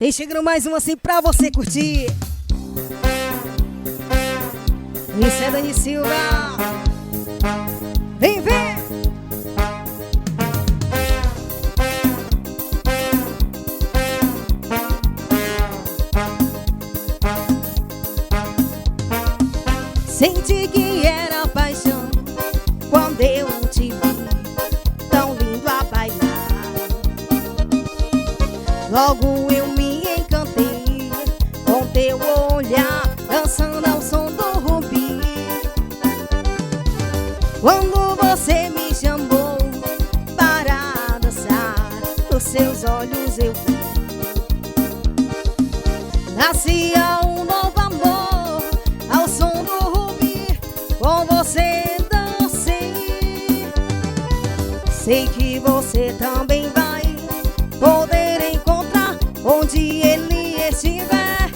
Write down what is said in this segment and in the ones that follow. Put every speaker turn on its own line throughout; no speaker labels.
Tem chegando mais um assim pra você curtir. Isso é Dani Silva. Vem ver. Senti que era paixão quando eu te vi, tão lindo a bailar. Logo eu me encantei com teu olhar, dançando ao som do rubi. Quando você me chamou para dançar, nos seus olhos eu vi. Nascia um novo amor ao som do rubi, com você dancei. Sei que você também vai poder encontrar onde ele estiver.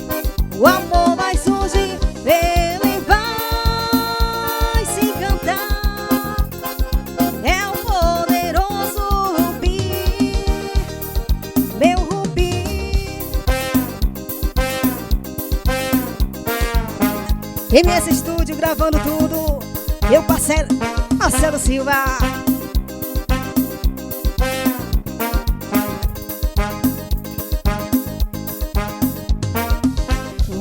O amor vai surgir, ele vai se encantar. É o poderoso rubi, meu rubi. MS Estúdio gravando tudo. Meu parceiro Marcelo Silva.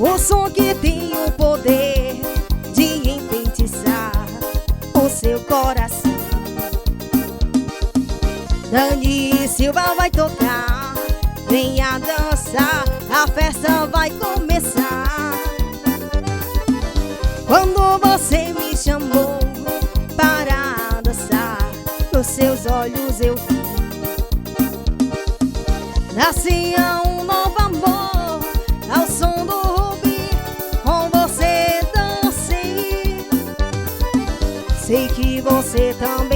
O som que tem o poder de enfeitiçar o seu coração. Dani Silva vai tocar, venha dançar, a festa vai começar. Quando você me chamou para dançar, nos seus olhos eu vi. Nascia um novo amor ao som do rubi, com você dancei. Sei que você também